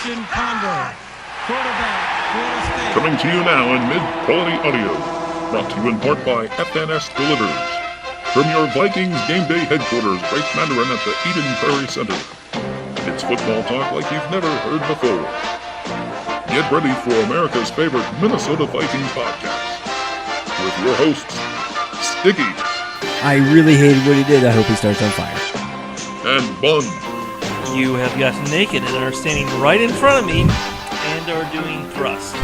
Christian Ponder, quarterback, Florida State. Coming to you now in mid-quality audio, brought to you in part by FNS Delivers. From your Vikings game day headquarters, right Mandarin at the Eden Prairie Center. It's football talk like you've never heard before. Get ready for America's favorite Minnesota Vikings podcast. With your hosts, Sticky. I really hated what he did. I hope he starts on fire. And Bun. You have gotten naked and are standing right in front of me and are doing thrust.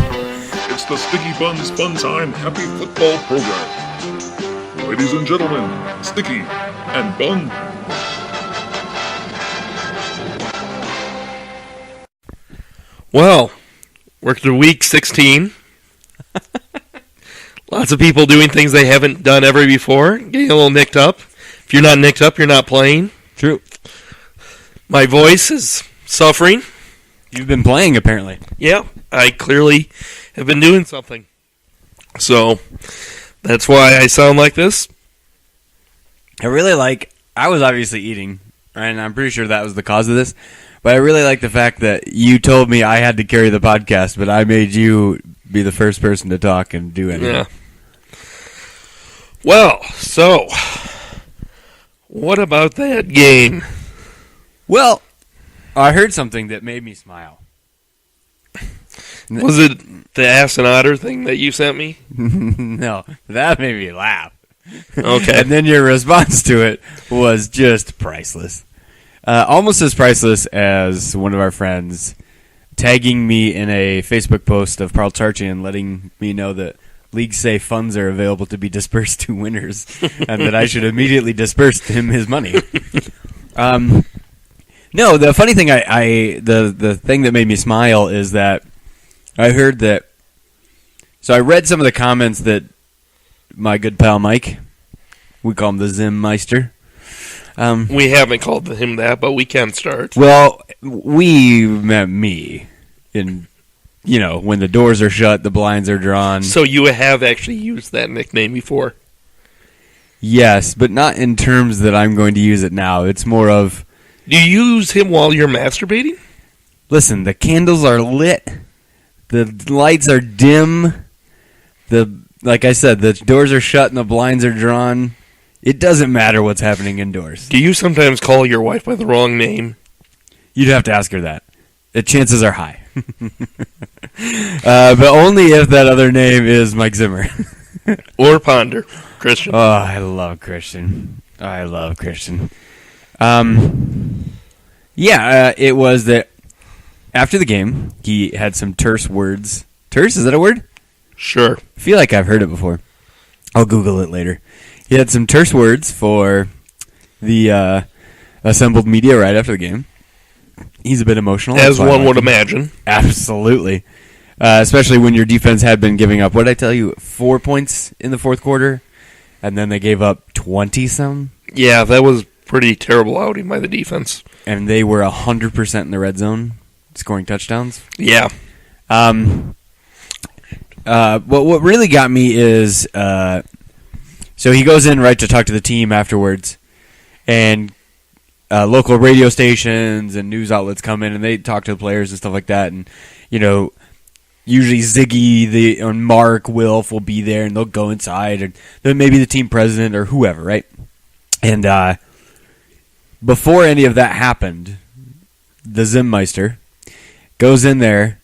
It's the Sticky Buns Fun Time Happy Football Program. Ladies and gentlemen, Sticky and Bun. Well, we're through week 16. Lots of people doing things they haven't done ever before. Getting a little nicked up. If you're not nicked up, you're not playing. True. My voice is suffering. You've been playing, apparently. Yeah, I clearly have been doing something. So, that's why I sound like this. I was obviously eating, and I'm pretty sure that was the cause of this, but I really like the fact that you told me I had to carry the podcast, but I made you be the first person to talk and do anything. Yeah. Well, so, what about that game? Well, I heard something that made me smile. Was it the Assinotter thing that you sent me? No, that made me laugh. Okay. And then your response to it was just priceless. Almost as priceless as one of our friends tagging me in a Facebook post of Paul Charchian letting me know that league safe funds are available to be dispersed to winners and that I should immediately disperse him his money. No, the funny thing, the thing that made me smile is that I heard that. So I read some of the comments that my good pal Mike, we call him the Zim Meister. We haven't called him that, but we can start. Well, we meant me, when the doors are shut, the blinds are drawn. So you have actually used that nickname before? Yes, but not in terms that I'm going to use it now. It's more of. Do you use him while you're masturbating? Listen, the candles are lit, the lights are dim, like I said, the doors are shut and the blinds are drawn. It doesn't matter what's happening indoors. Do you sometimes call your wife by the wrong name? You'd have to ask her that. The chances are high. But only if that other name is Mike Zimmer. Or Ponder. Christian. Oh, I love Christian. It was that after the game, he had some terse words. Terse, is that a word? Sure. I feel like I've heard it before. I'll Google it later. He had some terse words for the assembled media right after the game. He's a bit emotional. As one would imagine. Absolutely. Especially when your defense had been giving up, what did I tell you, 4 points in the fourth quarter? And then they gave up 20-some? Yeah, that was pretty terrible outing by the defense. And they were 100% in the red zone, scoring touchdowns? Yeah. But what really got me is, so he goes in right to talk to the team afterwards, and local radio stations and news outlets come in and they talk to the players and stuff like that. And usually Ziggy and Mark Wilf will be there and they'll go inside, and then maybe the team president or whoever, right? And before any of that happened, the Zimmeister goes in there.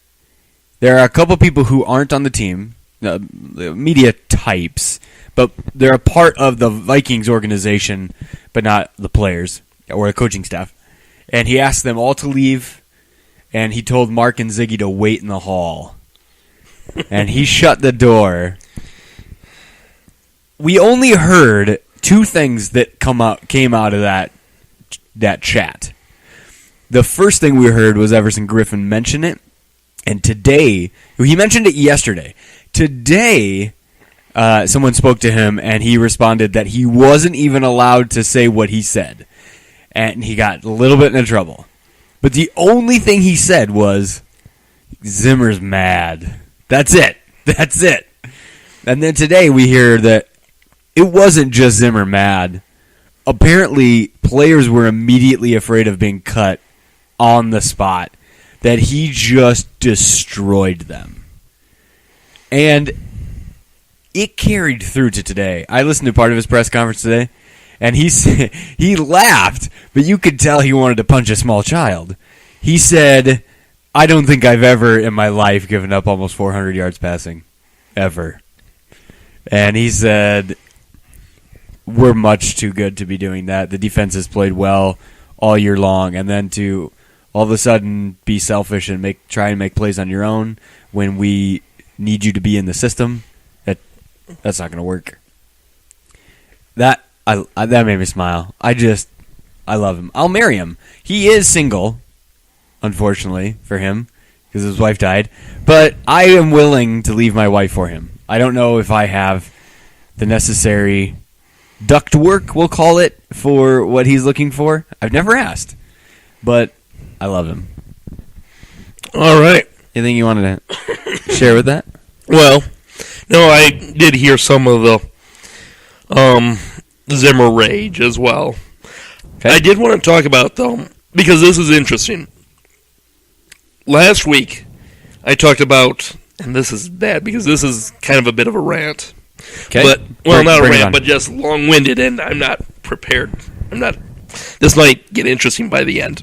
There are a couple people who aren't on the team, media types, but they're a part of the Vikings organization, but not the players or the coaching staff. And he asked them all to leave, and he told Mark and Ziggy to wait in the hall. And he shut the door. We only heard two things that came out of that chat. The first thing we heard was Everson Griffin mention it. And today, he mentioned it yesterday. Today, someone spoke to him, and he responded that he wasn't even allowed to say what he said. And he got a little bit in trouble. But the only thing he said was, Zimmer's mad. That's it. And then today we hear that it wasn't just Zimmer mad. Apparently, players were immediately afraid of being cut on the spot that he just destroyed them. And it carried through to today. I listened to part of his press conference today, and he laughed, but you could tell he wanted to punch a small child. He said, I don't think I've ever in my life given up almost 400 yards passing. Ever. And he said, we're much too good to be doing that. The defense has played well all year long, and then to all of a sudden be selfish and try and make plays on your own when we need you to be in the system, that's not going to work. That made me smile. I love him. I'll marry him. He is single, unfortunately for him, because his wife died. But I am willing to leave my wife for him. I don't know if I have the necessary duct work, we'll call it, for what he's looking for. I've never asked, but I love him. All right. Anything you wanted to share with that? Well, no, I did hear some of the Zimmer rage as well. Okay. I did want to talk about, though, because this is interesting. Last week, I talked about, and this is bad because this is kind of a bit of a rant. Okay. But, well, not a Bring it rant, on. but just long-winded, and I'm not prepared. This might get interesting by the end.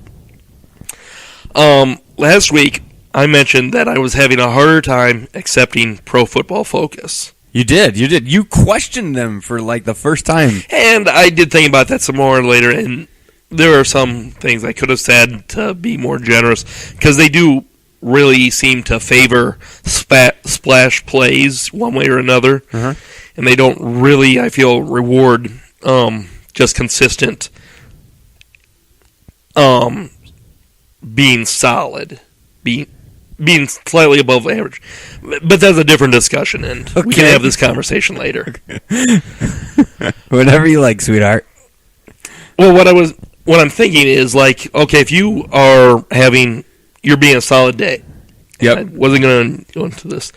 Last week, I mentioned that I was having a harder time accepting Pro Football Focus. You did. You questioned them for like the first time. And I did think about that some more later, and there are some things I could have said to be more generous, because they do really seem to favor splash plays one way or another, and they don't really, I feel, reward just consistent being solid, being slightly above average. But that's a different discussion, and we can have this conversation later. Whatever you like, sweetheart. Well, what I'm thinking is, like, okay, if you're being a solid day. Yep. I wasn't going to go into this.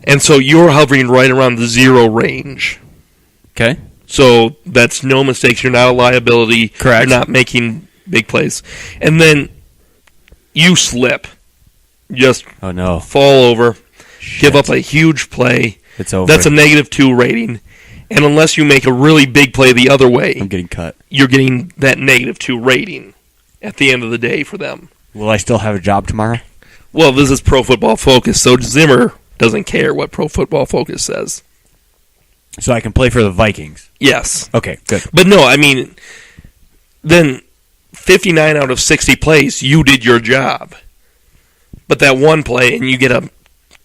And so you're hovering right around the 0 range. Okay. So that's no mistakes. You're not a liability. Correct. You're not making big plays. And then you slip. Just Oh, no. fall over. Shit. Give up a huge play. It's over. That's a -2 rating. And unless you make a really big play the other way, I'm getting cut. you're getting that -2 rating at the end of the day for them. Will I still have a job tomorrow? Well, this is Pro Football Focus, so Zimmer doesn't care what Pro Football Focus says. So I can play for the Vikings. Yes. Okay, good. But no, I mean, then 59 out of 60 plays, you did your job. But that one play,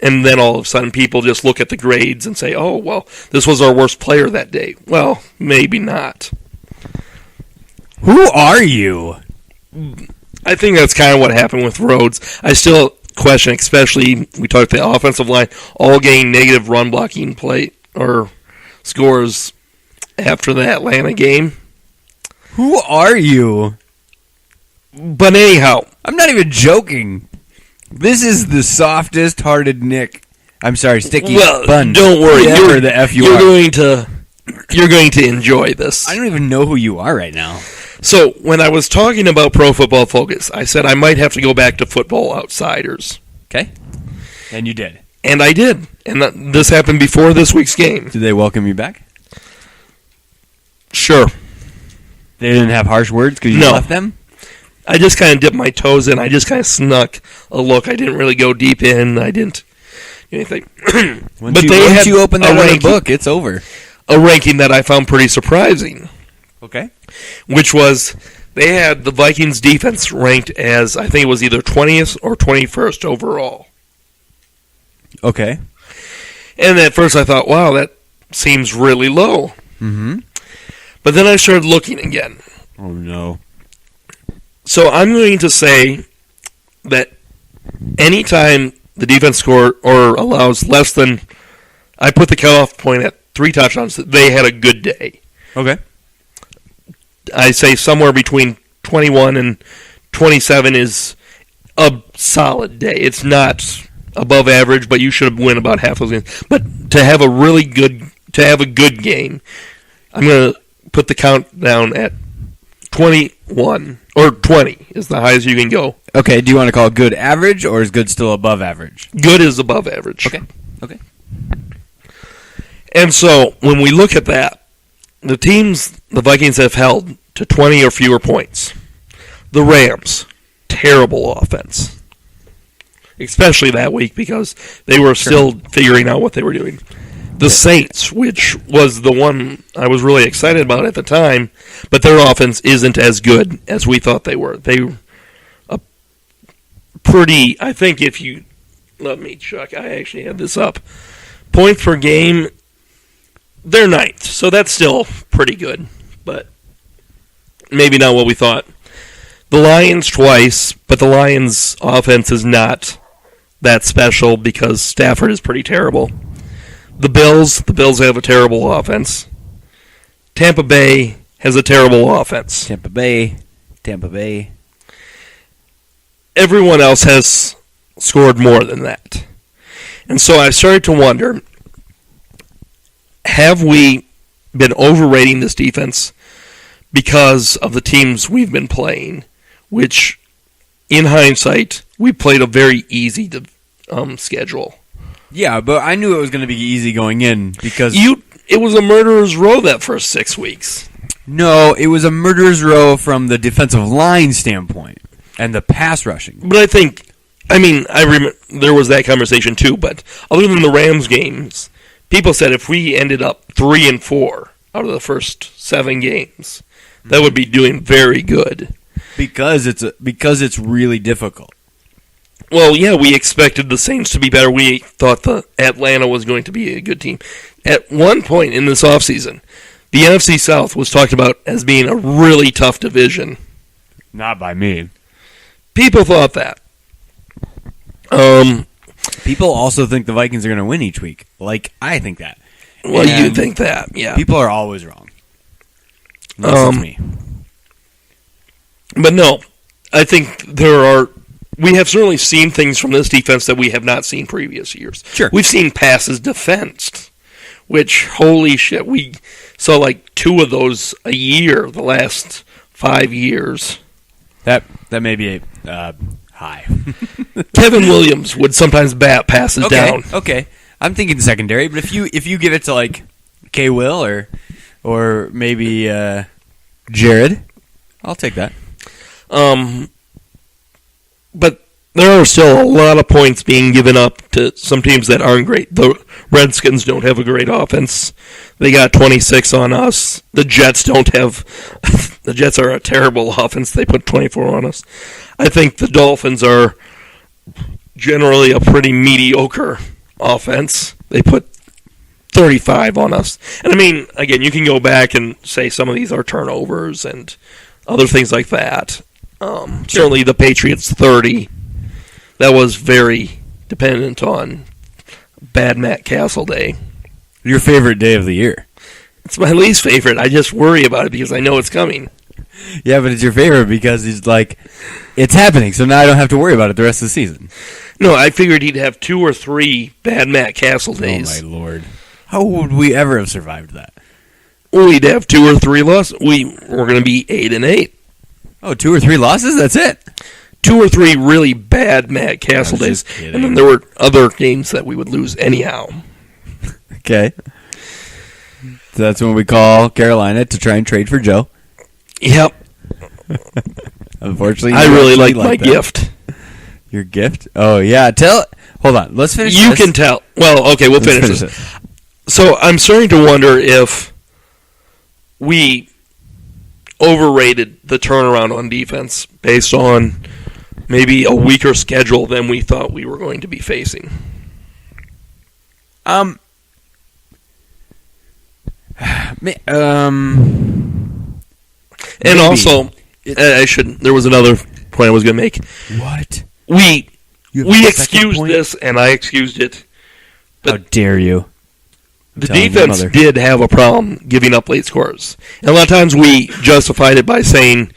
and then all of a sudden people just look at the grades and say, oh, well, this was our worst player that day. Well, maybe not. Who are you? I think that's kind of what happened with Rhodes. I still question, especially, we talked the offensive line, all getting negative run blocking play or scores after the Atlanta game. Who are you? But anyhow, I'm not even joking. This is the softest hearted Nick. I'm sorry, Sticky. well, Bun. don't worry. Whatever the F you are. You're going to enjoy this. I don't even know who you are right now. So, when I was talking about Pro Football Focus, I said I might have to go back to Football Outsiders. Okay. And you did. And I did. And this happened before this week's game. Did they welcome you back? Sure. They didn't have harsh words because you No. left them? I just kind of dipped my toes in. I just kind of snuck a look. I didn't really go deep in. I didn't do anything. Once you open that other book, it's over. A ranking that I found pretty surprising. Okay. Which was, they had the Vikings defense ranked as, I think it was either 20th or 21st overall. Okay. And at first I thought, wow, that seems really low. Mm-hmm. But then I started looking again. Oh, no. So I'm going to say that anytime the defense score or allows less than, I put the cutoff point at 3 touchdowns, they had a good day. Okay. I say somewhere between 21 and 27 is a solid day. It's not above average, but you should win about half those games. But to have a good game, I'm going to put the countdown at 21 or 20 is the highest you can go. Okay, do you want to call good average, or is good still above average? Good is above average. Okay. And so when we look at that, the teams the Vikings have held to 20 or fewer points. The Rams, terrible offense. Especially that week because they were still figuring out what they were doing. The Saints, which was the one I was really excited about at the time, but their offense isn't as good as we thought they were. They I think if you let me check, I actually had this up. Points per game, they're ninth, so that's still pretty good, but maybe not what we thought. The Lions twice, but the Lions' offense is not that special because Stafford is pretty terrible. The Bills have a terrible offense. Tampa Bay has a terrible offense. Tampa Bay. Everyone else has scored more than that. And so I started to wonder, have we been overrating this defense because of the teams we've been playing, which, in hindsight, we played a very easy schedule. Yeah, but I knew it was going to be easy going in because... It was a murderer's row that first 6 weeks. No, it was a murderer's row from the defensive line standpoint and the pass rushing. But I remember there was that conversation too, but other than the Rams games, people said if we ended up 3-4 out of the first 7 games, that would be doing very good. Because it's really difficult. Well, yeah, we expected the Saints to be better. We thought the Atlanta was going to be a good team. At one point in this offseason, the NFC South was talked about as being a really tough division. Not by me. People thought that. People also think the Vikings are going to win each week. Like, I think that. Well, you think that, yeah. People are always wrong. Unless it's me. But no, I think we have certainly seen things from this defense that we have not seen previous years. Sure. We've seen passes defensed, which, holy shit, we saw like 2 of those a year the last 5 years. That may be high. Kevin Williams would sometimes bat passes down. Okay, I'm thinking secondary, but if you give it to like K. Will or maybe Jared, I'll take that. But there are still a lot of points being given up to some teams that aren't great. The Redskins don't have a great offense. They got 26 on us. The Jets don't have... The Jets are a terrible offense. They put 24 on us. I think the Dolphins are generally a pretty mediocre offense. They put 35 on us. And again, you can go back and say some of these are turnovers and other things like that. Certainly the Patriots 30. That was very dependent on bad Matt Castle day. Your favorite day of the year? It's my least favorite. I just worry about it because I know it's coming. Yeah, but it's your favorite because he's like, it's happening, so now I don't have to worry about it the rest of the season. No, I figured he'd have 2 or 3 bad Matt Castle days. Oh, my Lord. How would we ever have survived that? We'd have 2 or 3 losses. We're going to be 8-8. Oh, 2 or 3 losses? That's it? 2 or 3 really bad Matt Castle days. And then there were other games that we would lose anyhow. Okay. So that's when we call Carolina to try and trade for Joe. Yep. Unfortunately, I really like my gift. Your gift? Oh, yeah. Hold on. Let's finish You this. can tell. Well, okay, we'll finish this. So I'm starting to wonder if we overrated the turnaround on defense based on maybe a weaker schedule than we thought we were going to be facing. And maybe. also, there was another point I was going to make. What? We excused this, and I excused it. But how dare you? The defense did have a problem giving up late scores. And a lot of times we justified it by saying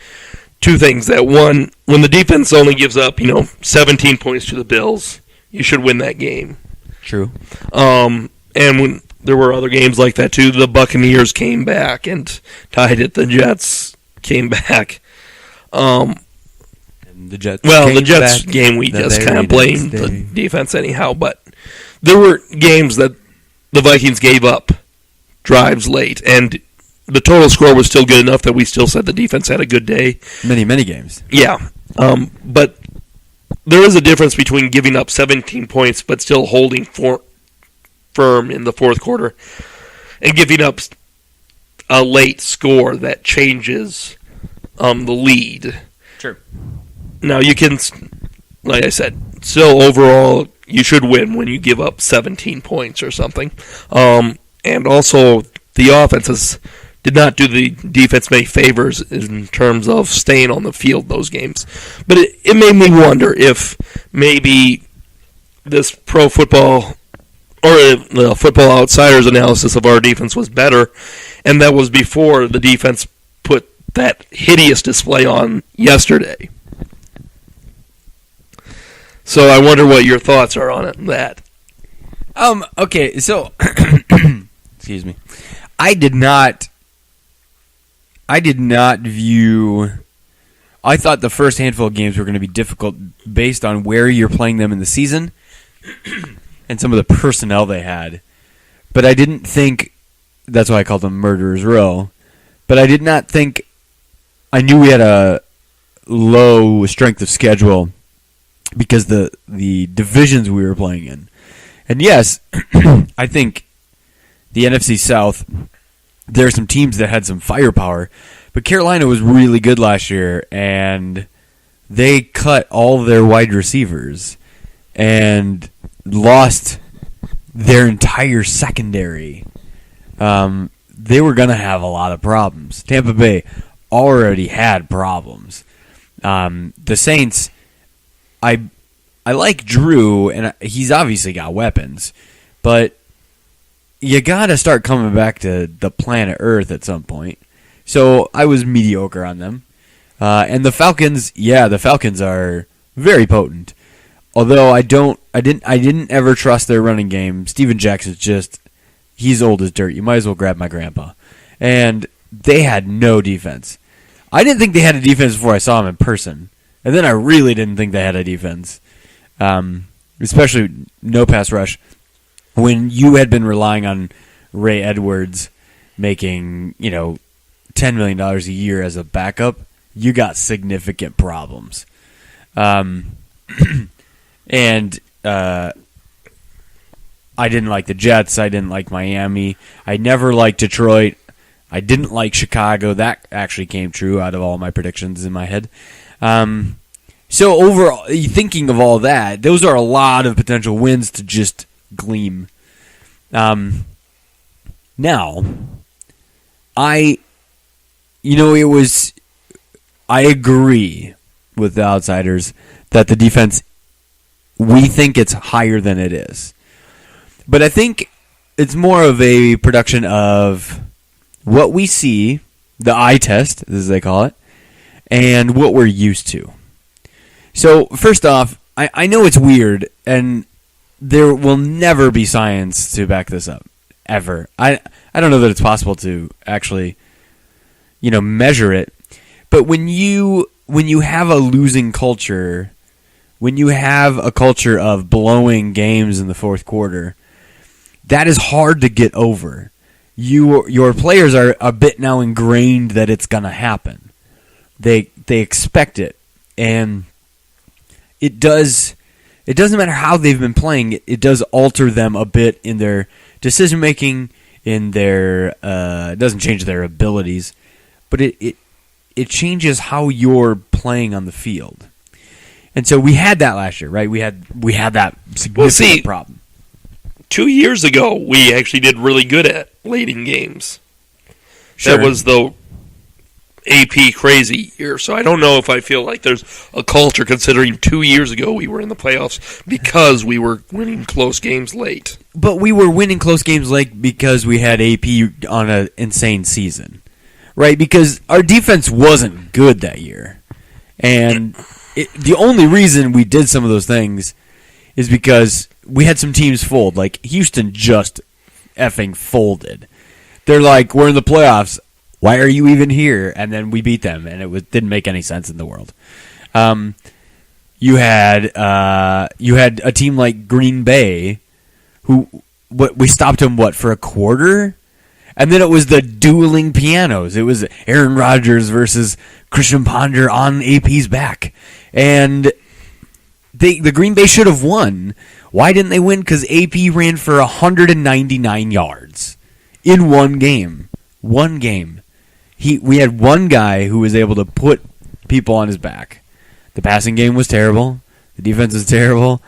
2 things. That one, when the defense only gives up, 17 points to the Bills, you should win that game. True. And when there were other games like that too, the Buccaneers came back and tied it. The Jets came back. And the Jets. Well, the came Jets back game we the just very kind of blamed next the day. defense anyhow, but there were games that the Vikings gave up drives late, and the total score was still good enough that we still said the defense had a good day. Many games. Yeah, but there is a difference between giving up 17 points but still holding firm in the fourth quarter and giving up a late score that changes the lead. Sure. Now, you can, like I said, still overall, you should win when you give up 17 points or something. And also, the offenses did not do the defense many favors in terms of staying on the field those games. But it made me wonder if maybe this pro football or the Football Outsiders analysis of our defense was better, and that was before the defense put that hideous display on yesterday. So I wonder what your thoughts are on that. Okay, so excuse me. I did not view. I thought the first handful of games were going to be difficult based on where you're playing them in the season and some of the personnel they had. But I didn't think, that's why I called them Murderers Row. But I did not think, I knew we had a low strength of schedule because the divisions we were playing in. And yes, I think the NFC South, there are some teams that had some firepower, but Carolina was really good last year, and they cut all their wide receivers and lost their entire secondary. They were going to have a lot of problems. Tampa Bay already had problems. The Saints, I like Drew, and he's obviously got weapons, but you got to start coming back to the planet Earth at some point. So I was mediocre on them. And the Falcons, the Falcons are very potent. Although I didn't ever trust their running game. Steven Jackson's he's old as dirt. You might as well grab my grandpa. And they had no defense. I didn't think they had a defense before I saw them in person. And then I really didn't think they had a defense. Especially no pass rush. When you had been relying on Ray Edwards making, $10 million a year as a backup, you got significant problems. And I didn't like the Jets. I didn't like Miami. I never liked Detroit. I didn't like Chicago. That actually came true out of all my predictions in my head. So overall, thinking of all that, those are a lot of potential wins to just gleam. Now, I agree with the Outsiders that the defense, we think it's higher than it is. But I think it's more of a production of what we see, the eye test, as they call it, and what we're used to. So, first off, I know it's weird, and there will never be science to back this up, ever. I don't know that it's possible to actually, measure it. But when you have a losing culture, when you have a culture of blowing games in the fourth quarter, that is hard to get over. Your players are a bit now ingrained that it's going to happen. They expect it, and it doesn't matter how they've been playing. It does alter them a bit in their decision making. It doesn't change their abilities, but it changes how you're playing on the field. And so we had that last year, right? We had that significant problem. 2 years ago, we actually did really good at late in games. Sure. That was the AP crazy year. So I don't know if I feel like there's a culture considering 2 years ago we were in the playoffs because we were winning close games late. But we were winning close games late because we had AP on an insane season, right? Because our defense wasn't good that year. And the only reason we did some of those things is because we had some teams fold. Like, Houston just effing folded. They're like, we're in the playoffs. Why are you even here? And then we beat them, and didn't make any sense in the world. You had a team like Green Bay, we stopped them for a quarter, and then it was the dueling pianos. It was Aaron Rodgers versus Christian Ponder on AP's back, and the Green Bay should have won. Why didn't they win? Because AP ran for 199 yards in one game. One game. We had one guy who was able to put people on his back. The passing game was terrible. The defense was terrible.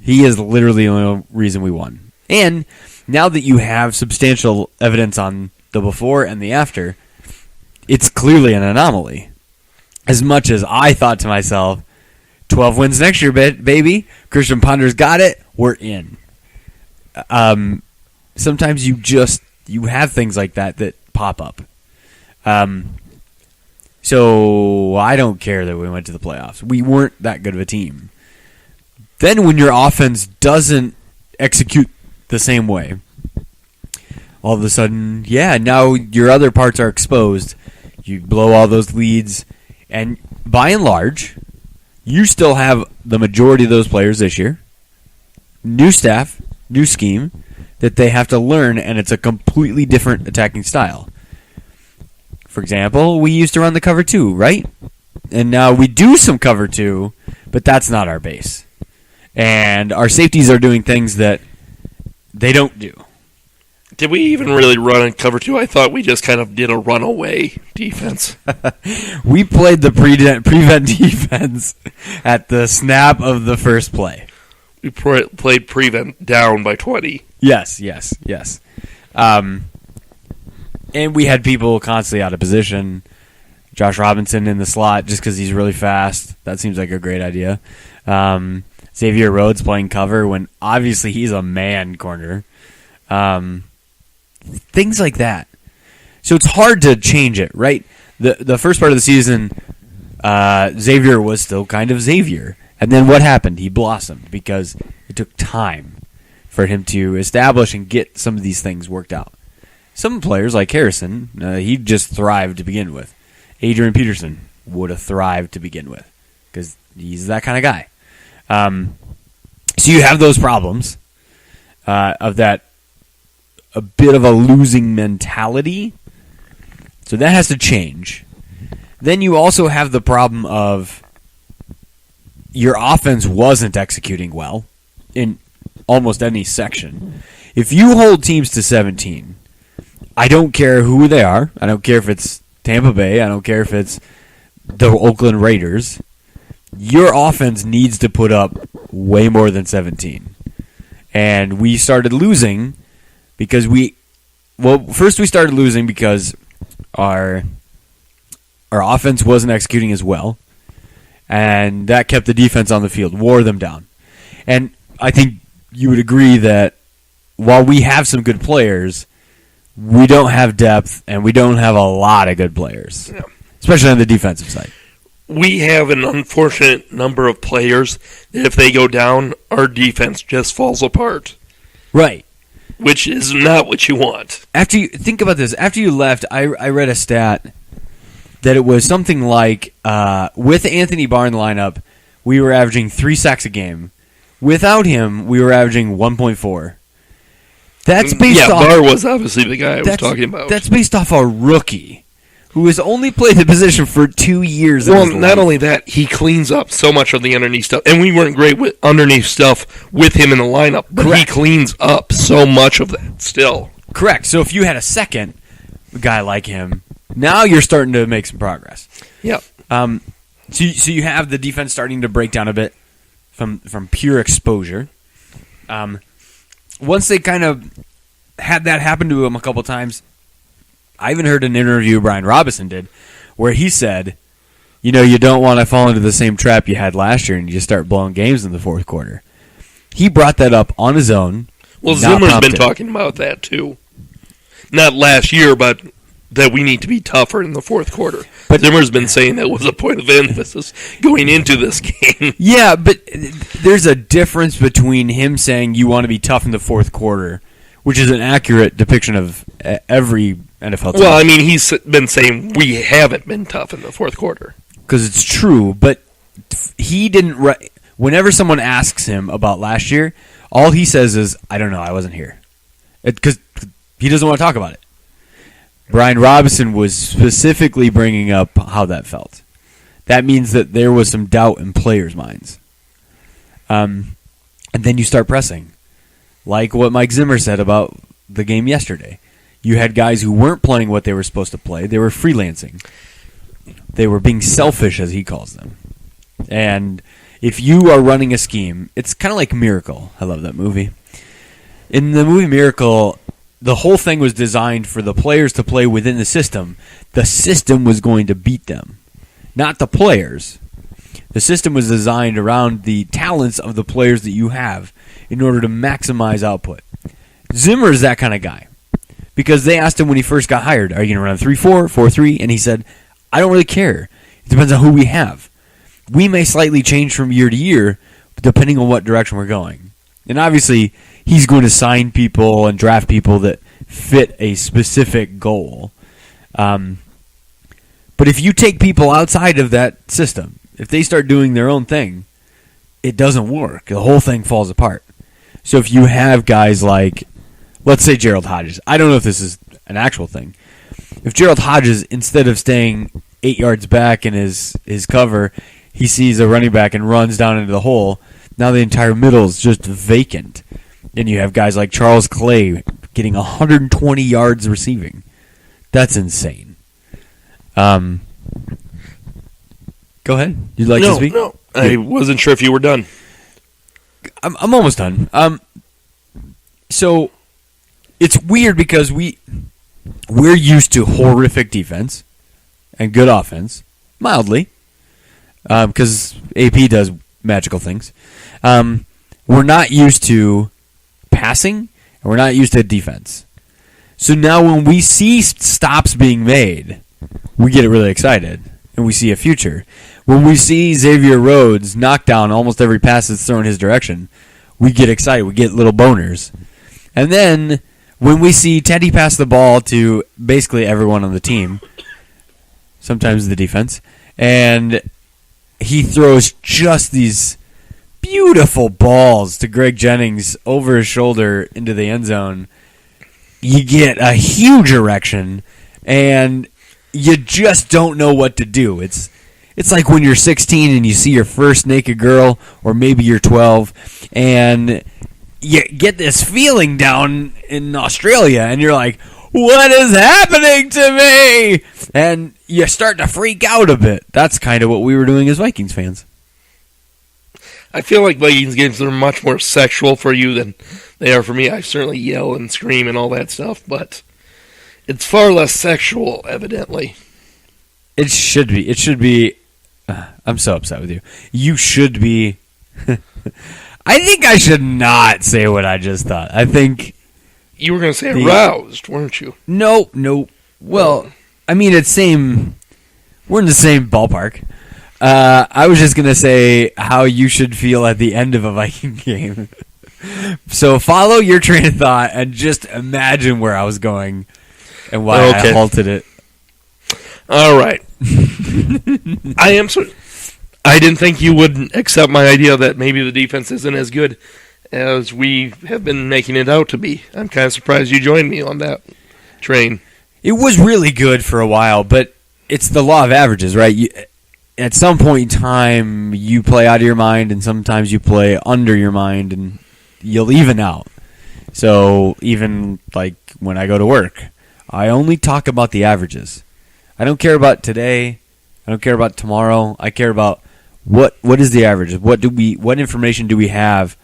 He is literally the only reason we won. And now that you have substantial evidence on the before and the after, it's clearly an anomaly. As much as I thought to myself, 12 wins next year, baby. Christian Ponder's got it. We're in. Sometimes you have things like that pop up. So I don't care that we went to the playoffs. We weren't that good of a team. Then when your offense doesn't execute the same way, all of a sudden, now your other parts are exposed. You blow all those leads, and by and large, you still have the majority of those players this year. New staff, new scheme that they have to learn, and it's a completely different attacking style. For example, we used to run the cover 2, right? And now we do some cover 2, but that's not our base. And our safeties are doing things that they don't do. Did we even really run in cover 2? I thought we just kind of did a runaway defense. We played the prevent defense at the snap of the first play. We played prevent down by 20. Yes. And we had people constantly out of position. Josh Robinson in the slot just because he's really fast. That seems like a great idea. Xavier Rhodes playing cover when obviously he's a man corner. Things like that. So it's hard to change it, right? The first part of the season, Xavier was still kind of Xavier. And then what happened? He blossomed because it took time for him to establish and get some of these things worked out. Some players, like Harrison, he just thrived to begin with. Adrian Peterson would have thrived to begin with because he's that kind of guy. So you have those problems of that, a bit of a losing mentality. So that has to change. Then you also have the problem of your offense wasn't executing well in almost any section. If you hold teams to 17, I don't care who they are. I don't care if it's Tampa Bay. I don't care if it's the Oakland Raiders. Your offense needs to put up way more than 17. And we started losing because first we started losing because our offense wasn't executing as well. And that kept the defense on the field, wore them down. And I think you would agree that while we have some good players, we don't have depth, and we don't have a lot of good players, especially on the defensive side. We have an unfortunate number of players that if they go down, our defense just falls apart. Right. Which is not what you want. Think about this. After you left, I read a stat that it was something like, with Anthony Barr in the lineup, we were averaging 3 sacks a game. Without him, we were averaging 1.4. That's based off. Barr was obviously the guy I was talking about. That's based off a rookie who has only played the position for 2 years. Well, not only that, he cleans up so much of the underneath stuff. And we weren't great with underneath stuff with him in the lineup, but he cleans up so much of that still. Correct. So if you had a second guy like him, now you're starting to make some progress. Yeah. So you have the defense starting to break down a bit from pure exposure. Once they kind of had that happen to him a couple times, I even heard an interview Brian Robinson did where he said, you don't want to fall into the same trap you had last year and you just start blowing games in the fourth quarter. He brought that up on his own. Well, Zimmer's been talking about that too. Not last year, but that we need to be tougher in the fourth quarter. But Zimmer's been saying that was a point of emphasis going into this game. Yeah, but there's a difference between him saying you want to be tough in the fourth quarter which is an accurate depiction of every NFL team. Well, I mean, he's been saying we haven't been tough in the fourth quarter. Because it's true, but he didn't. Whenever someone asks him about last year, all he says is, "I don't know, I wasn't here," because he doesn't want to talk about it. Brian Robinson was specifically bringing up how that felt. That means that there was some doubt in players' minds. And then you start pressing. Like what Mike Zimmer said about the game yesterday. You had guys who weren't playing what they were supposed to play. They were freelancing. They were being selfish, as he calls them. And if you are running a scheme, it's kind of like Miracle. I love that movie. In the movie Miracle, the whole thing was designed for the players to play within the system. The system was going to beat them, not the players. The system was designed around the talents of the players that you have in order to maximize output. Zimmer is that kind of guy. Because they asked him when he first got hired, are you going to run 3-4, 4-3? And he said, I don't really care. It depends on who we have. We may slightly change from year to year, depending on what direction we're going. And obviously, he's going to sign people and draft people that fit a specific goal. But if you take people outside of that system, if they start doing their own thing, it doesn't work. The whole thing falls apart. So if you have guys like, let's say Gerald Hodges. I don't know if this is an actual thing. If Gerald Hodges, instead of staying 8 yards back in his cover, he sees a running back and runs down into the hole, now the entire middle is just vacant. And you have guys like Charles Clay getting 120 yards receiving. That's insane. Go ahead. You'd like to speak? No, I wasn't sure if you were done. I'm almost done. So it's weird because we're used to horrific defense and good offense, mildly, because AP does magical things. We're not used to passing, and we're not used to defense. So now when we see stops being made, we get really excited, and we see a future. When we see Xavier Rhodes knock down almost every pass that's thrown his direction, we get excited. We get little boners. And then when we see Teddy pass the ball to basically everyone on the team, sometimes the defense, and he throws just these beautiful balls to Greg Jennings over his shoulder into the end zone, you get a huge erection, and you just don't know what to do. It's like when you're 16 and you see your first naked girl, or maybe you're 12, and you get this feeling down in Australia, and you're like, what is happening to me? And you start to freak out a bit. That's kind of what we were doing as Vikings fans. I feel like Vikings games are much more sexual for you than they are for me. I certainly yell and scream and all that stuff, but it's far less sexual, evidently. It should be. It should be. I'm so upset with you. You should be. I think I should not say what I just thought. I think you were going to say aroused, weren't you? No. Well, I mean, it's same. We're in the same ballpark. I was just going to say how you should feel at the end of a Viking game. So follow your train of thought and just imagine where I was going and why I halted it. All right. I didn't think you would accept my idea that maybe the defense isn't as good as we have been making it out to be. I'm kind of surprised you joined me on that train. It was really good for a while, but it's the law of averages, right? At some point in time, you play out of your mind, and sometimes you play under your mind, and you'll even out. So even like when I go to work, I only talk about the averages. I don't care about today. I don't care about tomorrow. I care about what is the average? What information do we have,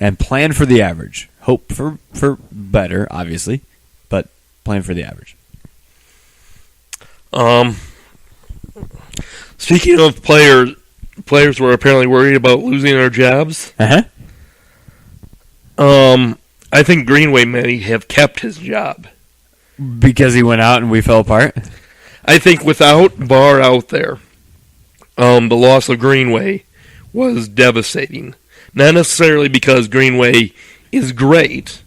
and plan for the average. Hope for better, obviously, but plan for the average. Speaking of players were apparently worried about losing their jobs. I think Greenway may have kept his job because he went out and we fell apart. I think without Barr out there, the loss of Greenway was devastating. Not necessarily because Greenway is great,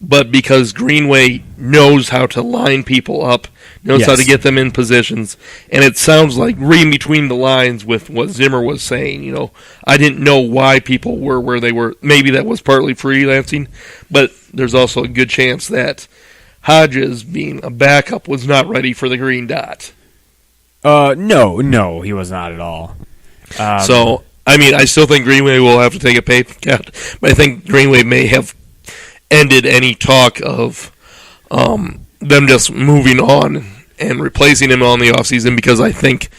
but because Greenway knows how to line people up, knows how to get them in positions, and it sounds like reading between the lines with what Zimmer was saying. I didn't know why people were where they were. Maybe that was partly freelancing, but there's also a good chance that Hodges, being a backup, was not ready for the green dot. No, he was not at all. So, I still think Greenway will have to take a pay cut, but I think Greenway may have ended any talk of them just moving on and replacing him on the offseason, because I think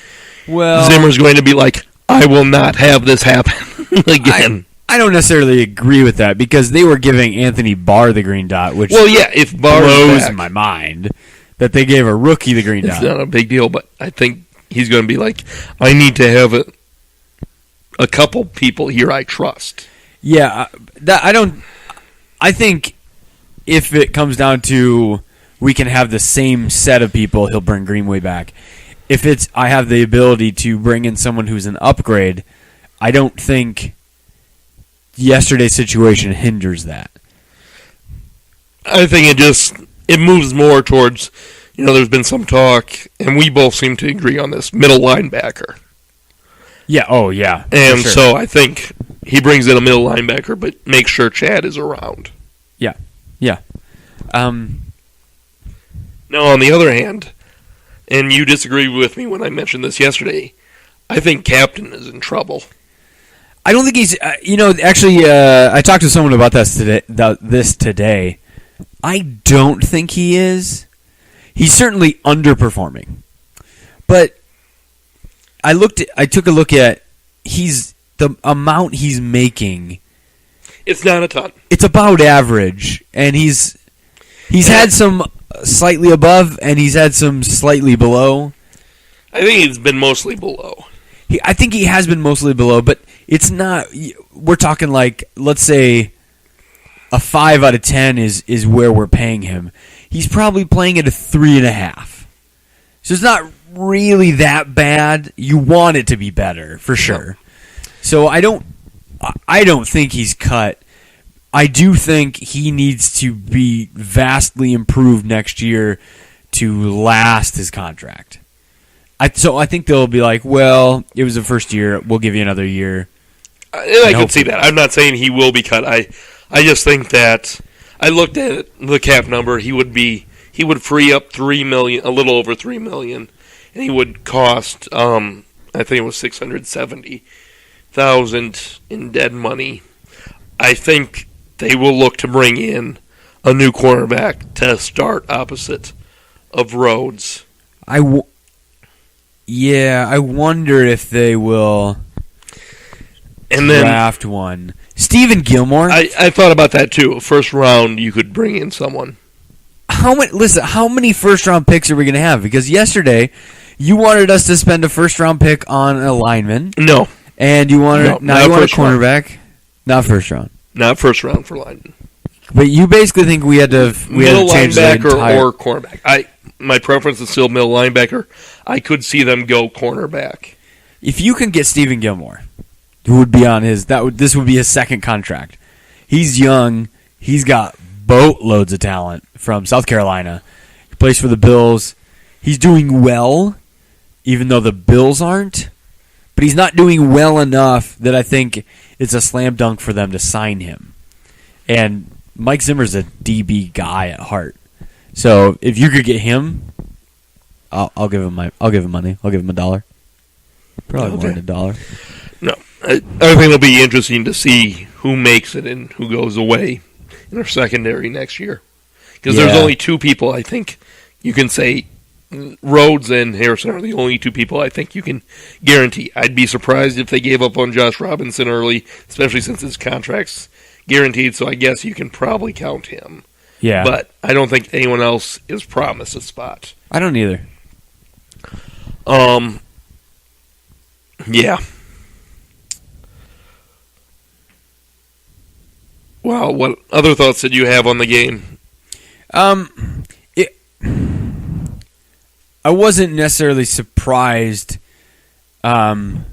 Zimmer's going to be like, I will not have this happen again. I don't necessarily agree with that, because they were giving Anthony Barr the green dot, which if Barr blows my mind that they gave a rookie the green dot. It's not a big deal, but I think he's going to be like, I need to have a couple people here I trust. Yeah, I think if it comes down to we can have the same set of people, he'll bring Greenway back. If it's I have the ability to bring in someone who's an upgrade, I don't think yesterday's situation hinders that. I think it moves more towards, there's been some talk, and we both seem to agree on this, middle linebacker. Yeah, yeah. And so I think he brings in a middle linebacker, but makes sure Chad is around. Yeah. Now, on the other hand, and you disagreed with me when I mentioned this yesterday, I think Captain is in trouble. I don't think he's. I talked to someone about this today. I don't think he is. He's certainly underperforming, but I took a look at the amount he's making. It's not a ton. It's about average, and he's had some slightly above, and he's had some slightly below. I think he's been mostly below. I think he has been mostly below, but it's not. We're talking like, let's say, a 5 out of 10 is where we're paying him. He's probably playing at a 3.5. So it's not really that bad. You want it to be better for sure. So I don't think he's cut. I do think he needs to be vastly improved next year to last his contract. So I think they'll be like, well, it was the first year. We'll give you another year. I can see that. I'm not saying he will be cut. I just think that I looked at the cap number. He would free up $3 million, a little over $3 million, and he would cost I think it was $670,000 in dead money. I think they will look to bring in a new cornerback to start opposite of Rhodes. I wonder if they will draft one. Stephen Gilmore. I thought about that too. First round, you could bring in someone. How many first round picks are we going to have? Because yesterday, you wanted us to spend a first round pick on a lineman. No. And you wanted you want a cornerback. Round. Not first round. Not first round for lineman. But you basically think we had to change the entire... or cornerback. My preference is still middle linebacker. I could see them go cornerback. If you can get Stephen Gilmore, who would be on this would be his second contract. He's young. He's got boatloads of talent from South Carolina. He plays for the Bills. He's doing well, even though the Bills aren't. But he's not doing well enough that I think it's a slam dunk for them to sign him. And Mike Zimmer's a DB guy at heart. So if you could get him, I'll give him money. I'll give him $1. Probably more than $1. No, I think it'll be interesting to see who makes it and who goes away in our secondary next year. Because there's only two people I think you can say Rhodes and Harrison are the only two people I think you can guarantee. I'd be surprised if they gave up on Josh Robinson early, especially since his contract's guaranteed. So I guess you can probably count him. Yeah. But I don't think anyone else is promised a spot. I don't either. Yeah. Wow, what other thoughts did you have on the game? I wasn't necessarily surprised. I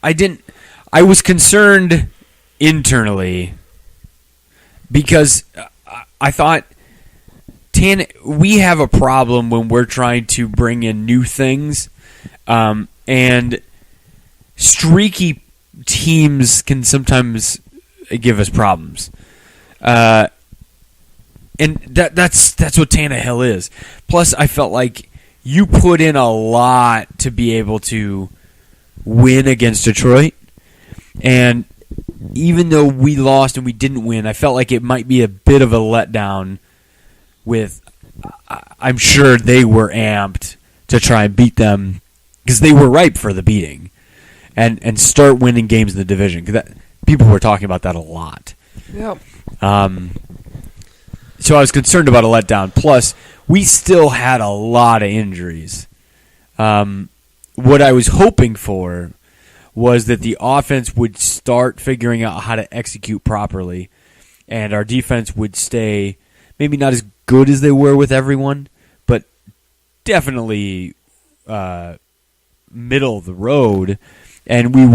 didn't. I was concerned internally because I thought we have a problem when we're trying to bring in new things, and streaky teams can sometimes give us problems. And that's what Tannehill is. Plus, I felt like you put in a lot to be able to win against Detroit, and even though we lost and we didn't win, I felt like it might be a bit of a letdown. I'm sure they were amped to try and beat them because they were ripe for the beating and start winning games in the division. Because people were talking about that a lot. Yeah. So I was concerned about a letdown. Plus, we still had a lot of injuries. What I was hoping for was that the offense would start figuring out how to execute properly, and our defense would stay maybe not as good as they were with everyone, but definitely middle of the road, and we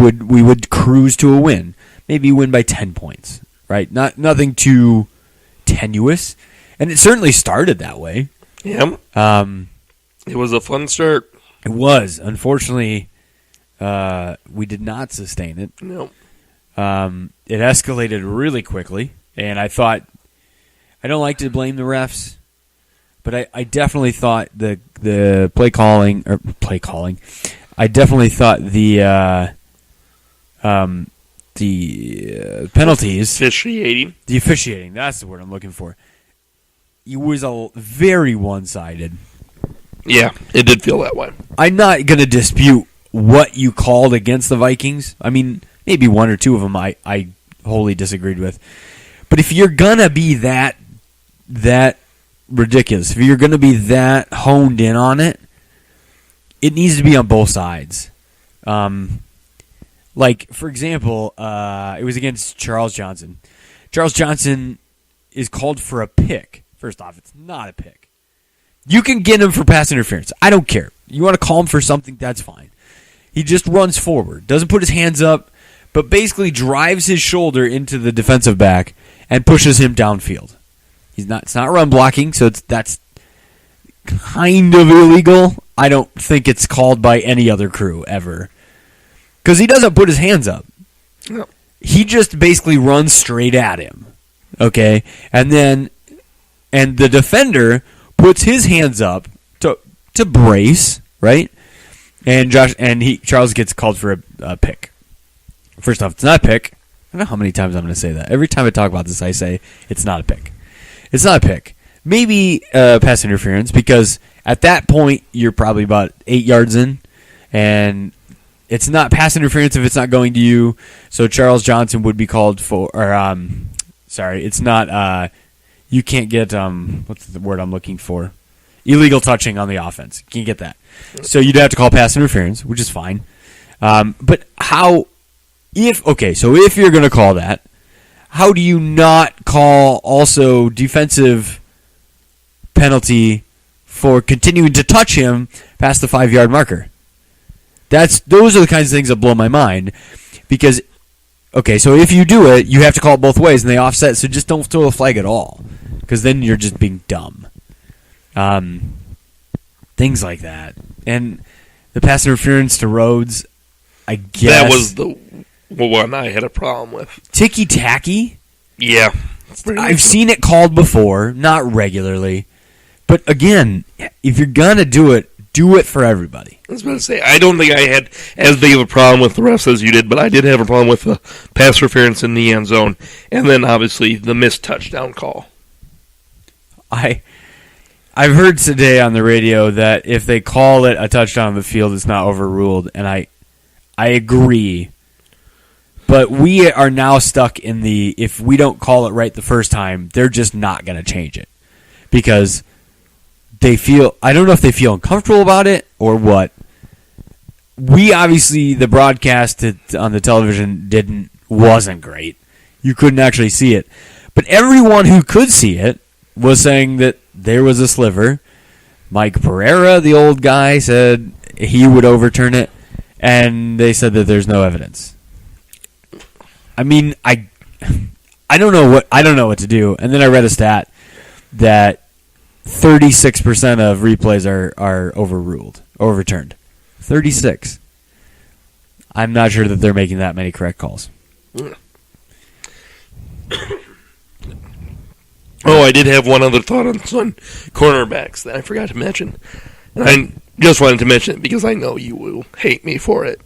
would cruise to a win. Maybe win by 10 points, right? Nothing too tenuous, and it certainly started that way. Yeah. It was a fun start. It was. Unfortunately, we did not sustain it. No. It escalated really quickly, and I thought, I don't like to blame the refs, but I definitely thought the play calling, I definitely thought the penalties, the officiating, that's the word I'm looking for. It was a very one-sided. Yeah, it did feel that way. I'm not going to dispute what you called against the Vikings. I mean, maybe one or two of them I wholly disagreed with. But if you're going to be that ridiculous, if you're going to be that honed in on it, it needs to be on both sides. Like, for example, it was against Charles Johnson. Charles Johnson is called for a pick. First off, it's not a pick. You can get him for pass interference. I don't care. You want to call him for something, that's fine. He just runs forward, doesn't put his hands up, but basically drives his shoulder into the defensive back and pushes him downfield. It's not run blocking, so that's kind of illegal. I don't think it's called by any other crew ever. Because he doesn't put his hands up. No. He just basically runs straight at him. Okay? And the defender puts his hands up to brace, right? And Charles gets called for a pick. First off, it's not a pick. I don't know how many times I'm going to say that. Every time I talk about this, I say it's not a pick. It's not a pick. Maybe pass interference, because at that point you're probably about 8 yards in, and it's not pass interference if it's not going to you. So Charles Johnson would be called for, it's not. You can't get what's the word I'm looking for? Illegal touching on the offense. You can't get that. So you'd have to call pass interference, which is fine. But how? So if you're going to call that, how do you not call also defensive penalty for continuing to touch him past the 5-yard marker? Those are the kinds of things that blow my mind. Because, so if you do it, you have to call it both ways, and they offset, so just don't throw a flag at all. Because then you're just being dumb. Things like that. And the pass interference to Rhodes, I guess. That was the one I had a problem with. Ticky-tacky? Yeah. I've seen it called before, not regularly. But again, if you're going to do it for everybody. I was going to say, I don't think I had as big of a problem with the refs as you did, but I did have a problem with the pass interference in the end zone, and then obviously the missed touchdown call. I've heard today on the radio that if they call it a touchdown on the field, it's not overruled, and I agree. But we are now stuck in if we don't call it right the first time, they're just not going to change it. Because I don't know if they feel uncomfortable about it or what. We obviously, the broadcast on the television wasn't great. You couldn't actually see it. But everyone who could see it was saying that there was a sliver. Mike Pereira, the old guy, said he would overturn it, and they said that there's no evidence. I mean, I don't know what to do. And then I read a stat that 36% of replays are overturned. 36. I'm not sure that they're making that many correct calls. Oh, I did have one other thought on cornerbacks that I forgot to mention. And I just wanted to mention it because I know you will hate me for it.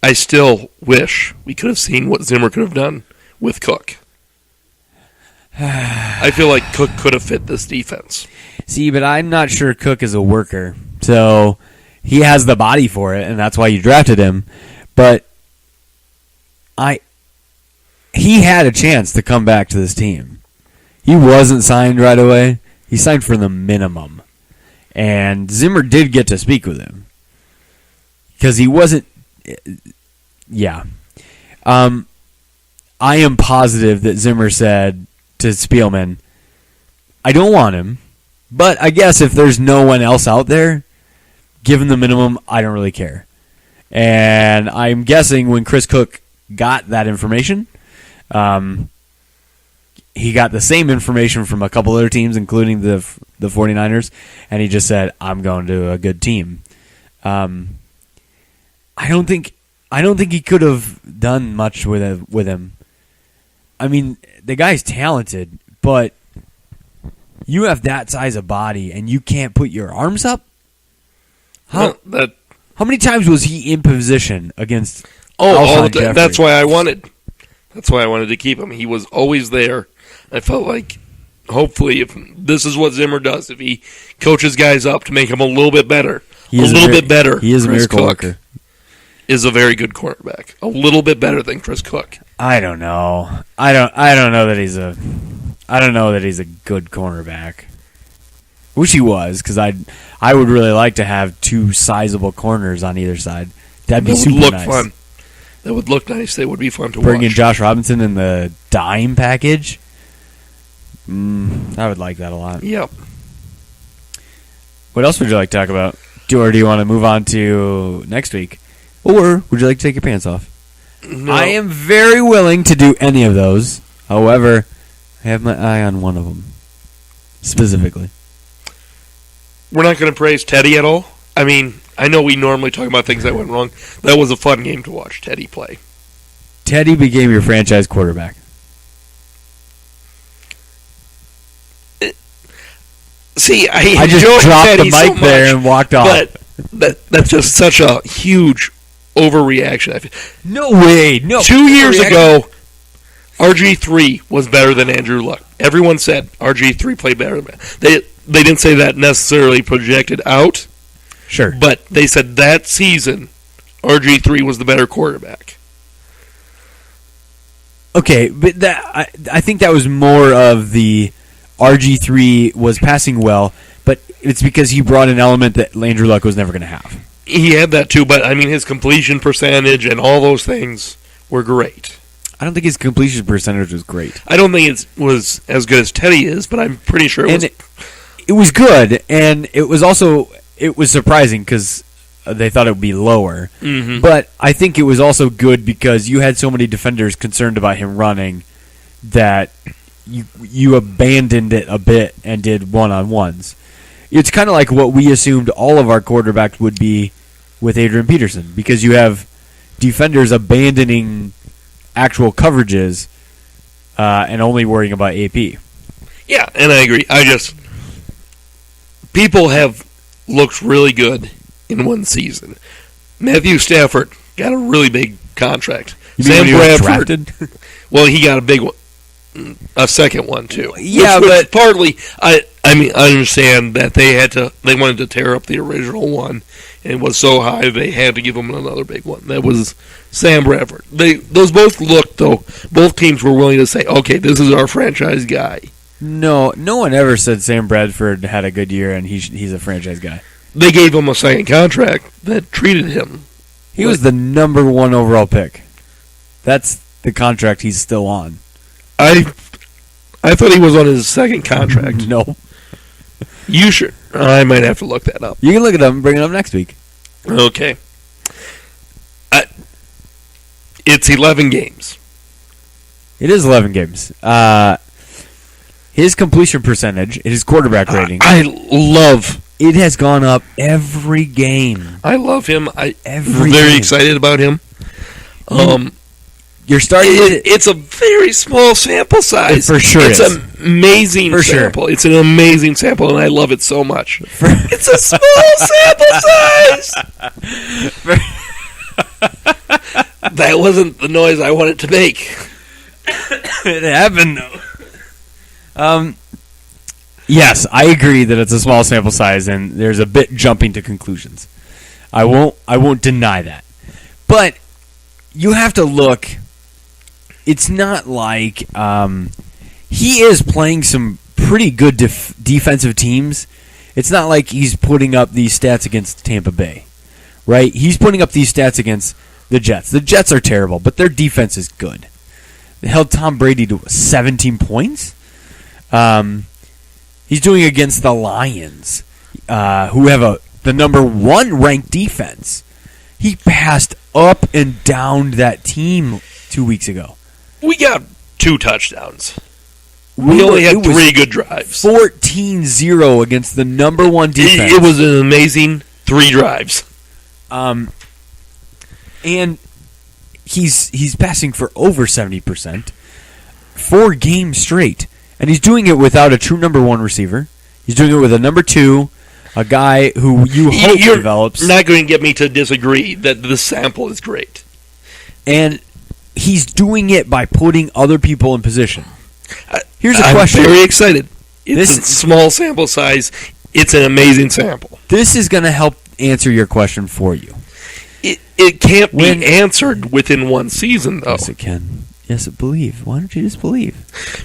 I still wish we could have seen what Zimmer could have done with Cook. I feel like Cook could have fit this defense. See, but I'm not sure Cook is a worker. So he has the body for it, and that's why you drafted him. But he had a chance to come back to this team. He wasn't signed right away. He signed for the minimum. And Zimmer did get to speak with him. Because he wasn't... Yeah. I am positive that Zimmer said to Spielman, I don't want him, but I guess if there's no one else out there, given the minimum, I don't really care. And I'm guessing when Chris Cook got that information, he got the same information from a couple other teams, including the 49ers, and he just said, I'm going to a good team. I don't think he could have done much with him. I mean, the guy's talented, but you have that size of body and you can't put your arms up? How many times was he in position against all the time? That's why I wanted to keep him. He was always there. I felt like, hopefully, if this is what Zimmer does, if he coaches guys up to make them a little bit better, he is a miracle Cook worker. Is a very good cornerback. A little bit better than Chris Cook. I don't know. I don't know that he's a good cornerback. Wish he was, because I would really like to have two sizable corners on either side. That'd be super nice. Fun. That would look nice. They would be fun to watch. Bring in Josh Robinson in the dime package. I would like that a lot. Yep. What else would you like to talk about? Or do you want to move on to next week? Or would you like to take your pants off? No. I am very willing to do any of those. However, I have my eye on one of them. Specifically. We're not going to praise Teddy at all. I mean, I know we normally talk about things that went wrong. That was a fun game to watch Teddy play. Teddy became your franchise quarterback. See, I just dropped Teddy the mic there and walked off. But that's just such a huge overreaction. No way. No. 2 years ago, RG3 was better than Andrew Luck. Everyone said RG3 played better than they didn't say that necessarily projected out. Sure. But they said that season, RG3 was the better quarterback. Okay, but I think that was more of the RG3 was passing well, but it's because he brought an element that Andrew Luck was never going to have. He had that too, but I mean his completion percentage and all those things were great. I don't think his completion percentage was great. I don't think it was as good as Teddy is, but I'm pretty sure it was. It was good, and it was surprising because they thought it would be lower. Mm-hmm. But I think it was also good because you had so many defenders concerned about him running that you abandoned it a bit and did one-on-ones. It's kind of like what we assumed all of our quarterbacks would be with Adrian Peterson, because you have defenders abandoning actual coverages and only worrying about AP. Yeah, and I agree. People have looked really good in one season. Matthew Stafford got a really big contract. Sam Bradford. Well, he got a big one. A second one too. Yeah, but partly, I understand that they wanted to tear up the original one, and it was so high they had to give him another big one. That was Sam Bradford. Those both looked though. Both teams were willing to say, "Okay, this is our franchise guy." No one ever said Sam Bradford had a good year and he's a franchise guy. They gave him a second contract that treated him. He was the number 1 overall pick. That's the contract he's still on. I thought he was on his second contract. No. You should. I might have to look that up. You can look it up and bring it up next week. Okay. It's 11 games. It is 11 games. His completion percentage, his quarterback rating, I love. it has gone up every game. I love him. I'm Every very game. excited about him. You're starting It's a very small sample size. For sure It's is. an amazing For sure. sample. It's an amazing sample, and I love it so much. It's a small sample size! That wasn't the noise I wanted to make. it happened though. Yes, I agree that it's a small sample size and there's a bit jumping to conclusions. I won't deny that. But you have to look. It's not like he is playing some pretty good defensive teams. It's not like he's putting up these stats against Tampa Bay, right? He's putting up these stats against the Jets. The Jets are terrible, but their defense is good. They held Tom Brady to 17 points. He's doing it against the Lions, who have the number 1 ranked defense. He passed up and down that team 2 weeks ago. We got 2 touchdowns. We only had 3 good drives. 14-0 against the number 1 defense. It was an amazing 3 drives. And he's passing for over 70%, 4 games straight, and he's doing it without a true number 1 receiver. He's doing it with a number 2, a guy who you hope develops. Not going to get me to disagree that the sample is great, and he's doing it by putting other people in position. Here's a I'm question. I'm very excited. It's This- a small sample size. It's an amazing sample. This is going to help answer your question for you. It can't When- be answered within 1 season, though. Yes, it can. Yes, believe. Why don't you just believe?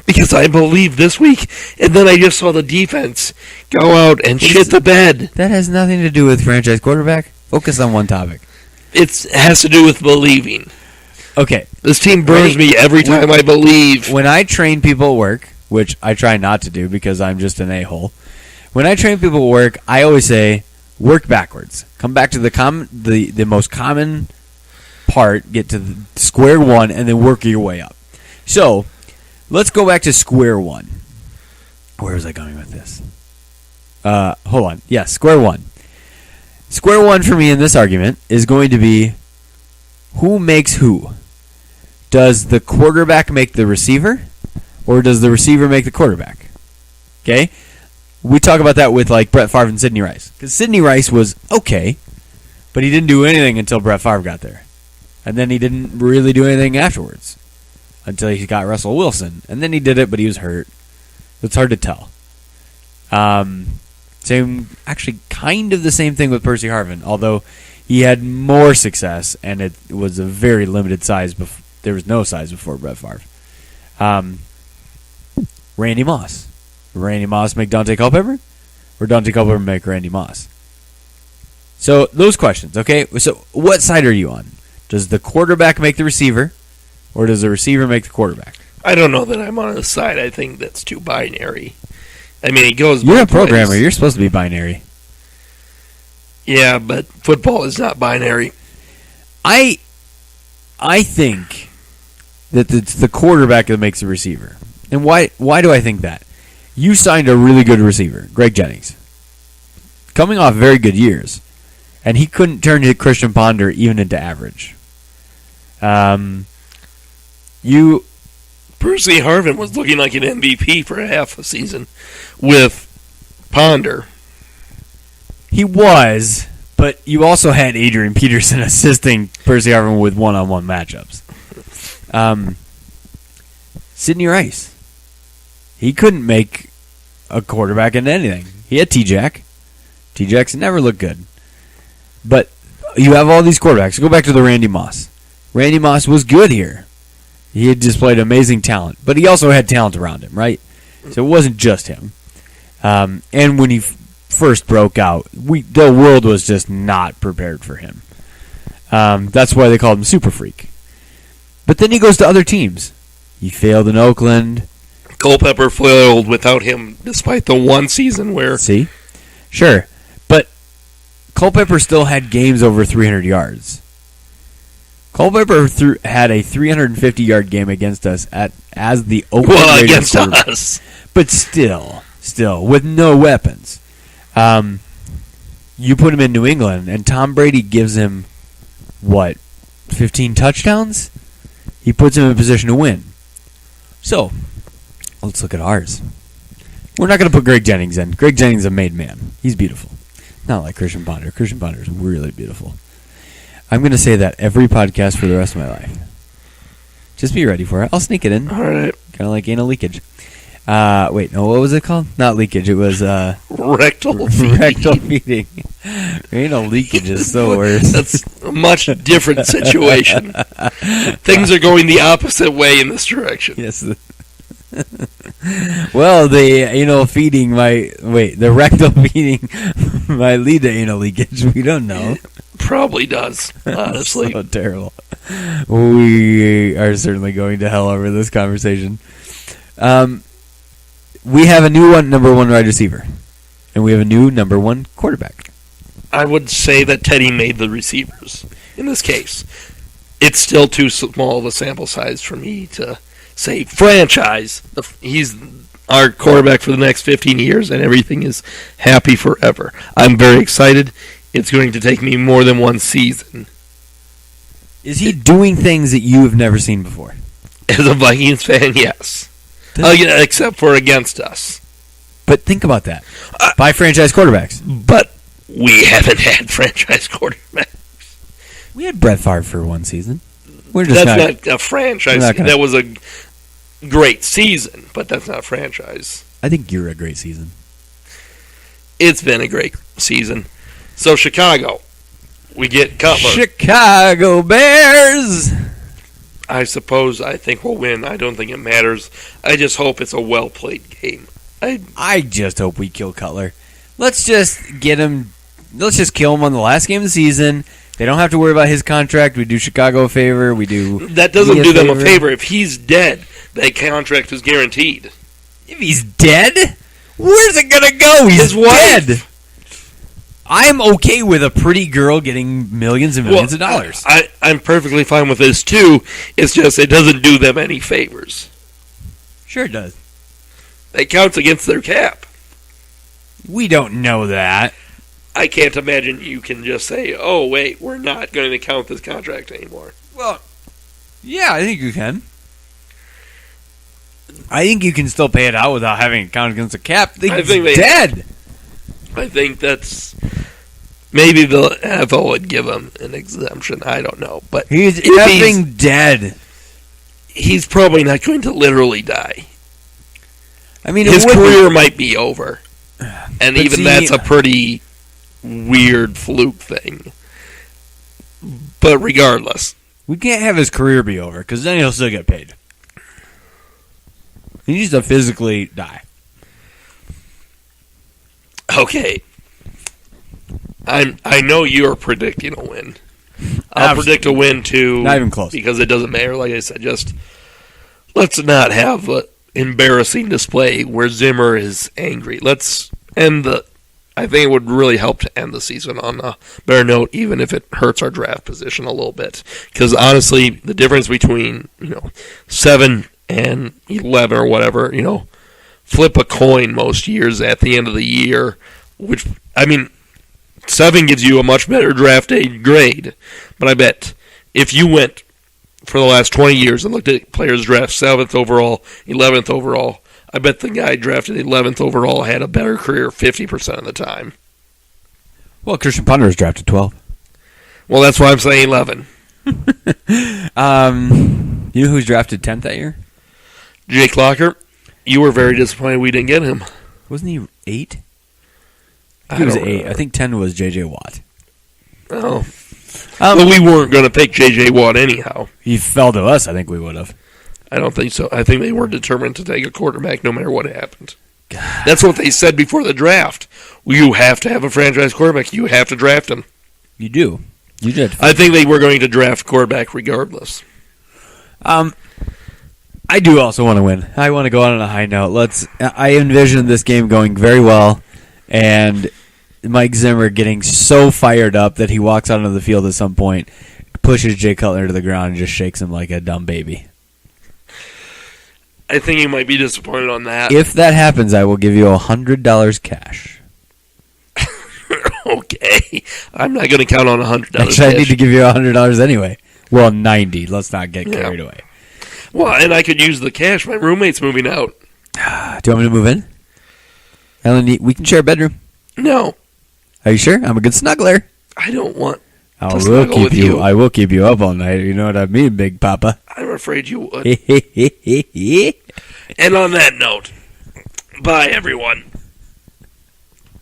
Because I believe this week, and then I just saw the defense go out and shit the bed. That has nothing to do with franchise quarterback. Focus on one topic. It has to do with believing. Okay. This team burns me every time I believe. When I train people at work, which I try not to do because I'm just an a-hole, when I train people at work, I always say, work backwards. Come back to the most common part, get to the square one, and then work your way up. So, let's go back to square one. Where was I going with this? Hold on. Yes, square one. Square one for me in this argument is going to be who makes who? Does the quarterback make the receiver, or does the receiver make the quarterback? Okay? We talk about that with like Brett Favre and Sidney Rice. Because Sidney Rice was okay, but he didn't do anything until Brett Favre got there. And then he didn't really do anything afterwards until he got Russell Wilson. And then he did it, but he was hurt. It's hard to tell. Actually, kind of the same thing with Percy Harvin, although he had more success, and it was a very limited size. There was no size before Brett Favre. Randy Moss. Randy Moss make Dante Culpepper? Or Dante Culpepper make Randy Moss? So, those questions, okay? So, what side are you on? Does the quarterback make the receiver, or does the receiver make the quarterback? I don't know that I'm on his side. I think that's too binary. I mean, it goes You're a both ways. programmer. You're supposed to be binary. Yeah, but football is not binary. I think that it's the quarterback that makes the receiver. And why do I think that? You signed a really good receiver, Greg Jennings, coming off very good years, and he couldn't turn Christian Ponder even into average. Percy Harvin was looking like an MVP for half a season with Ponder. He was, but you also had Adrian Peterson assisting Percy Harvin with one-on-one matchups. Sidney Rice. He couldn't make a quarterback into anything. He had T-Jack. T-Jack's never looked good. But you have all these quarterbacks. Go back to the Randy Moss. Randy Moss was good here. He had displayed amazing talent. But he also had talent around him, right? So it wasn't just him. And when he first broke out, the world was just not prepared for him. That's why they called him Super Freak. But then he goes to other teams. He failed in Oakland. Culpepper failed without him, despite the one season where... See? Sure. But Culpepper still had games over 300 yards. Culpepper had a 350-yard game against us as the Oakland Raiders against quarterback. us. But still, with no weapons. You put him in New England, and Tom Brady gives him, 15 touchdowns? He puts him in a position to win. So, let's look at ours. We're not going to put Greg Jennings in. Greg Jennings is a made man. He's beautiful. Not like Christian Ponder. Christian Ponder is really beautiful. I'm going to say that every podcast for the rest of my life. Just be ready for it. I'll sneak it in. All right. Kind of like anal leakage. Wait, no, what was it called? Not leakage. It was rectal feeding. rectal feeding. Anal leakage is the worst. That's a much different situation. Things are going the opposite way in this direction. Yes. Well, the rectal feeding might lead to anal leakage. We don't know. Probably does, honestly. So terrible. We are certainly going to hell over this conversation. We have a new number one wide receiver, and we have a new number one quarterback. I would say that Teddy made the receivers in this case. It's still too small of a sample size for me to say franchise. He's our quarterback for the next 15 years, and everything is happy forever. I'm very excited. It's going to take me more than one season. Is he doing things that you have never seen before? As a Vikings fan, yes. Yeah, except for against us. But think about that. By franchise quarterbacks. But we haven't had franchise quarterbacks. We had Brett Favre for one season. That's not a franchise. That was a great season, but that's not a franchise. I think you're a great season. It's been a great season. So Chicago, we get Cutler. Chicago Bears! I think we'll win. I don't think it matters. I just hope it's a well-played game. I just hope we kill Cutler. Let's just get him. Let's just kill him on the last game of the season. They don't have to worry about his contract. We do Chicago a favor. That doesn't do them a favor. If he's dead, that contract is guaranteed. If he's dead? Where's it going to go? He's dead. I'm okay with a pretty girl getting millions and millions of dollars. I'm perfectly fine with this, too. It's just it doesn't do them any favors. Sure it does. It counts against their cap. We don't know that. I can't imagine you can just say, oh, wait, we're not going to count this contract anymore. Well, yeah, I think you can. I think you can still pay it out without having it count against the cap. I think he's dead. I think that's... Maybe the NFL would give him an exemption. I don't know. But he's effing dead. He's probably not going to literally die. I mean, his career might be over. And even that's a pretty weird fluke thing. But regardless. We can't have his career be over, because then he'll still get paid. He needs to physically die. Okay. I know you're predicting a win. I'll predict a win, too. Not even close. Because it doesn't matter. Like I said, just let's not have an embarrassing display where Zimmer is angry. Let's end I think it would really help to end the season on a better note, even if it hurts our draft position a little bit. Because honestly, the difference between 7 and 11 or whatever, flip a coin most years at the end of the year. Which 7 gives you a much better draft day grade. But I bet if you went for the last 20 years and looked at players draft 7th overall, 11th overall, I bet the guy drafted 11th overall had a better career 50% of the time. Well, Christian Ponder was drafted 12. Well, that's why I'm saying 11. You know who's drafted 10th that year? Jake Locker. You were very disappointed we didn't get him. Wasn't he 8? He was 8. I think 10 was J.J. Watt. Oh. Well, we weren't going to pick J.J. Watt anyhow. He fell to us. I think we would have. I don't think so. I think they were determined to take a quarterback no matter what happened. God. That's what they said before the draft. You have to have a franchise quarterback. You have to draft him. You do. You did. I think they were going to draft quarterback regardless. I do also want to win. I want to go out on a high note. I envision this game going very well, and Mike Zimmer getting so fired up that he walks out onto the field at some point, pushes Jay Cutler to the ground and just shakes him like a dumb baby. I think you might be disappointed on that. If that happens, I will give you $100 cash. Okay. I'm not going to count on $100 Actually, cash. I need to give you $100 anyway. Well, 90. Let's not get carried away. Well, and I could use the cash. My roommate's moving out. Do you want me to move in? Ellen, we can share a bedroom. No. Are you sure? I'm a good snuggler. I don't want I to will snuggle keep with you. you. I will keep you up all night. You know what I mean, Big Papa. I'm afraid you would. And And on that note, bye, everyone.